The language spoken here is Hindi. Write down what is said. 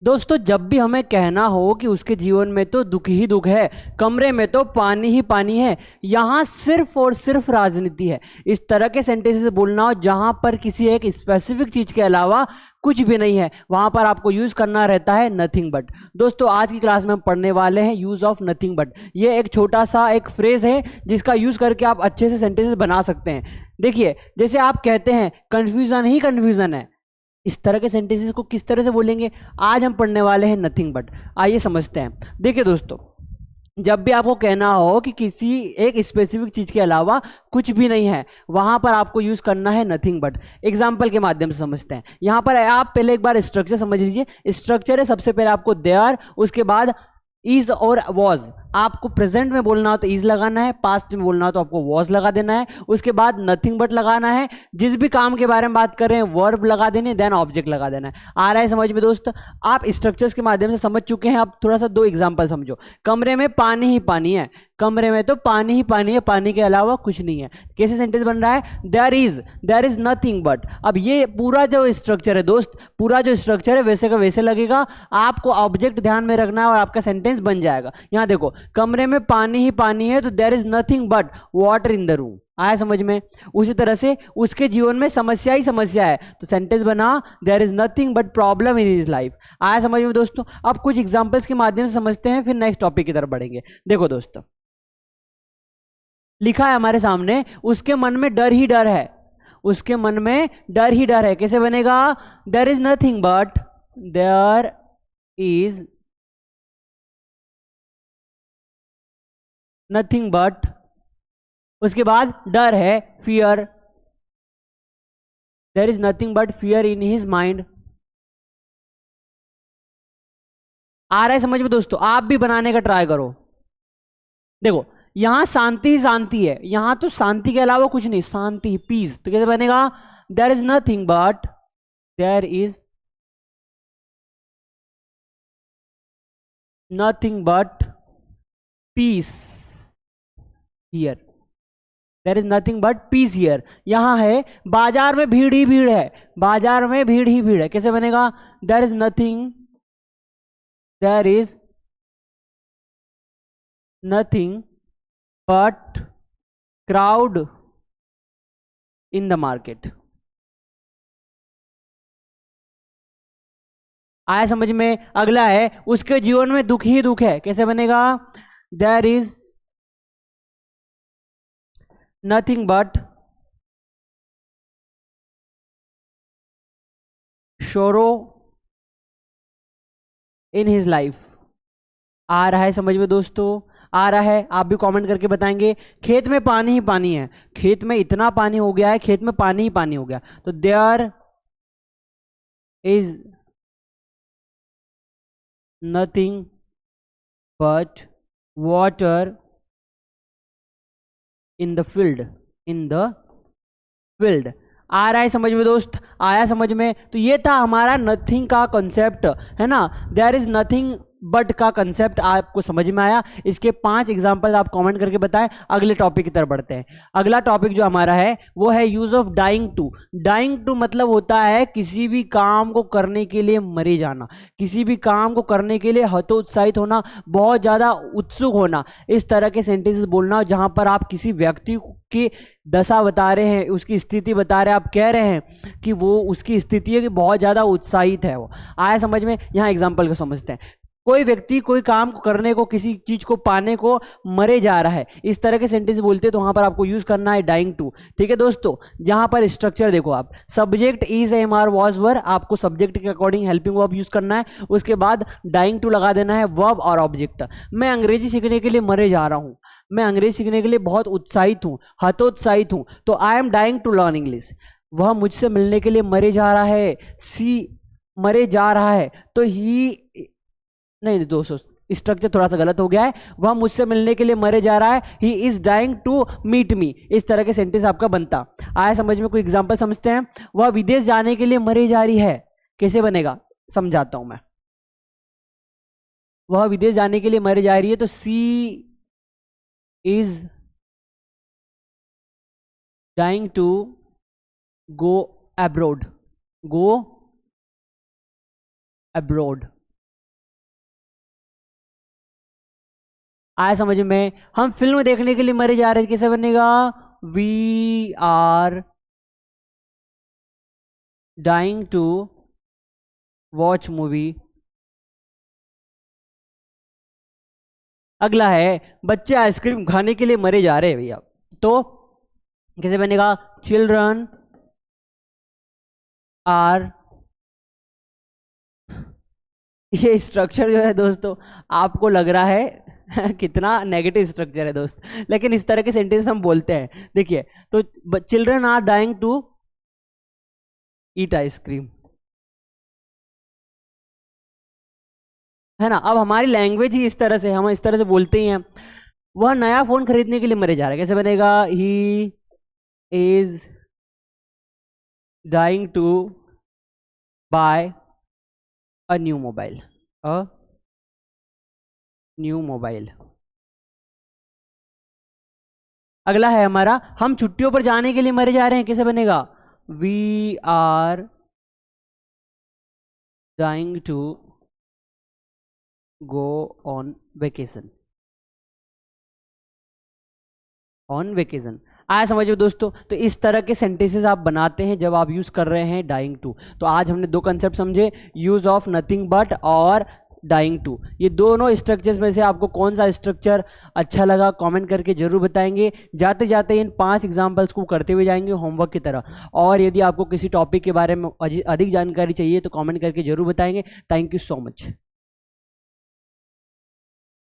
दोस्तों जब भी हमें कहना हो कि उसके जीवन में तो दुख ही दुख है, कमरे में तो पानी ही पानी है, यहाँ सिर्फ और सिर्फ राजनीति है, इस तरह के सेंटेंसेस बोलना हो जहाँ पर किसी एक स्पेसिफिक चीज के अलावा कुछ भी नहीं है, वहां पर आपको यूज करना रहता है नथिंग बट। दोस्तों आज की क्लास में हम पढ़ने वाले हैं यूज ऑफ नथिंग बट। ये एक छोटा सा एक फ्रेज है जिसका यूज करके आप अच्छे से सेंटेंसेस बना सकते हैं। देखिए जैसे आप कहते हैं कंफ्यूजन ही कंफ्यूजन है, इस तरह के सेंटेंसेस को किस तरह से बोलेंगे, आज हम पढ़ने वाले हैं नथिंग बट। आइए समझते हैं। देखिए दोस्तों, जब भी आपको कहना हो कि किसी एक स्पेसिफिक चीज के अलावा कुछ भी नहीं है, वहां पर आपको यूज करना है नथिंग बट। एग्जाम्पल के माध्यम से समझते हैं। यहां पर आप पहले एक बार स्ट्रक्चर समझ लीजिए। स्ट्रक्चर है, सबसे पहले आपको देयर, उसके बाद इज और वॉज। आपको प्रेजेंट में बोलना हो तो इज लगाना है, पास्ट में बोलना हो तो आपको वॉज लगा देना है, उसके बाद नथिंग बट लगाना है। जिस भी काम के बारे में बात कर रहे हैं वर्ब लगा देने, देन ऑब्जेक्ट लगा देना है। आ रहा है समझ में दोस्त? आप स्ट्रक्चर्स के माध्यम से समझ चुके हैं। अब थोड़ा सा दो एग्जांपल समझो। कमरे में पानी ही पानी है, कमरे में तो पानी ही पानी है, पानी के अलावा कुछ नहीं है। कैसे सेंटेंस बन रहा है? There is nothing but. अब ये पूरा जो स्ट्रक्चर है दोस्त, पूरा जो स्ट्रक्चर है वैसे का वैसे लगेगा, आपको ऑब्जेक्ट ध्यान में रखना है और आपका सेंटेंस बन जाएगा। यहां देखो, कमरे में पानी ही पानी है तो there is nothing but water in the room. आया समझ में? उसी तरह से उसके जीवन में समस्या ही समस्या है, तो सेंटेंस बना there is nothing but problem in his life. आया समझ में दोस्तों? अब कुछ एग्जांपल्स के माध्यम से समझते हैं, फिर नेक्स्ट टॉपिक की तरफ बढ़ेंगे। देखो दोस्तों, लिखा है हमारे सामने, उसके मन में डर ही डर है। उसके मन में डर ही डर है, कैसे बनेगा? There is nothing but, there is nothing but, उसके बाद डर है, fear. There is nothing but fear in his mind. आ रहा है समझ में दोस्तों? आप भी बनाने का ट्राई करो। देखो यहां शांति ही शांति है, यहां तो शांति के अलावा कुछ नहीं, शांति पीस, तो कैसे बनेगा? There is nothing but, there is nothing but peace here. There is nothing but peace here. यहां है बाजार में भीड़ ही भीड़ है, बाजार में भीड़ ही भीड़ है, कैसे बनेगा? There is nothing, there is nothing but crowd in the market. आया समझ में? अगला है उसके जीवन में दुख ही दुख है, कैसे बनेगा? There is nothing but sorrow in his life. आ रहा है समझ में दोस्तों? आ रहा है? आप भी कमेंट करके बताएंगे। खेत में पानी ही पानी है, खेत में इतना पानी हो गया है, खेत में पानी ही पानी हो गया, तो there is nothing but water in the field, in the field. आ रहा है समझ में दोस्त? आया समझ में? तो ये था हमारा नथिंग का कॉन्सेप्ट, है ना? देयर इज नथिंग बट का कंसेप्ट आपको समझ में आया? इसके 5 एग्जांपल आप कमेंट करके बताएं। अगले टॉपिक की तरफ बढ़ते हैं। अगला टॉपिक जो हमारा है वो है use of dying to. Dying to मतलब होता है किसी भी काम को करने के लिए मरे जाना, किसी भी काम को करने के लिए हतोत्साहित होना, बहुत ज्यादा उत्सुक होना। इस तरह के सेंटेंसेस बोलना जहां पर आप किसी व्यक्ति की दशा बता रहे हैं, उसकी स्थिति बता रहे हैं, आप कह रहे हैं कि वो उसकी स्थिति है कि बहुत ज्यादा उत्साहित है वो। आया समझ में? यहां एग्जांपल को समझते हैं। कोई व्यक्ति कोई काम करने को, किसी चीज को पाने को मरे जा रहा है, इस तरह के सेंटेंस बोलते हैं, तो वहां पर आपको यूज करना है डाइंग टू। ठीक है दोस्तों, जहां पर स्ट्रक्चर देखो आप, subject is am are was were, आपको सब्जेक्ट के अकॉर्डिंग हेल्पिंग वर्ब यूज करना है, उसके बाद डाइंग टू लगा देना है, वर्ब और ऑब्जेक्ट। मैं अंग्रेजी सीखने के लिए मरे जा रहा हूं, मैं अंग्रेजी सीखने के लिए बहुत उत्साहित हूं, हतोत्साहित हूं, तो I am dying to learn English. वह मुझसे मिलने के लिए मरे जा रहा है, सी मरे जा रहा है, तो ही, नहीं दोस्तों स्ट्रक्चर थोड़ा सा गलत हो गया है। वह मुझसे मिलने के लिए मरे जा रहा है, he is dying to meet me. इस तरह के सेंटेंस आपका बनता। आया समझ में? कोई एग्जांपल समझते हैं। वह विदेश जाने के लिए मरे जा रही है, कैसे बनेगा? समझाता हूं मैं। वह विदेश जाने के लिए मरे जा रही है, तो she is dying to go abroad, go abroad. आया समझ में? हम फिल्म देखने के लिए मरे जा रहे हैं, कैसे बनेगा? We are dying to watch movie. अगला है बच्चे आइसक्रीम खाने के लिए मरे जा रहे हैं भैया, तो कैसे बनेगा? चिल्ड्रन आर, ये स्ट्रक्चर जो है दोस्तों आपको लग रहा है कितना नेगेटिव स्ट्रक्चर है दोस्त, लेकिन इस तरह के सेंटेंस हम बोलते हैं। देखिए, तो children are dying to eat ice cream, है ना? अब हमारी लैंग्वेज ही इस तरह से, हम इस तरह से बोलते ही हैं। वह नया फोन खरीदने के लिए मरे जा रहा है, कैसे बनेगा? He is dying to buy a new mobile, a new mobile. अगला है हमारा हम छुट्टियों पर जाने के लिए मरे जा रहे हैं, कैसे बनेगा? We are dying to go on vacation, on vacation. आया समझ में दोस्तों? तो इस तरह के सेंटेंसेस आप बनाते हैं जब आप यूज कर रहे हैं डाइंग टू। तो आज हमने दो कंसेप्ट समझे, यूज ऑफ नथिंग बट और डाइंग टू। ये दोनों स्ट्रक्चर्स में से आपको कौन सा स्ट्रक्चर अच्छा लगा कमेंट करके जरूर बताएंगे। जाते जाते इन 5 एग्जांपल्स को करते हुए जाएंगे होमवर्क की तरह। और यदि आपको किसी टॉपिक के बारे में अधिक जानकारी चाहिए तो कमेंट करके जरूर बताएंगे। Thank you so much.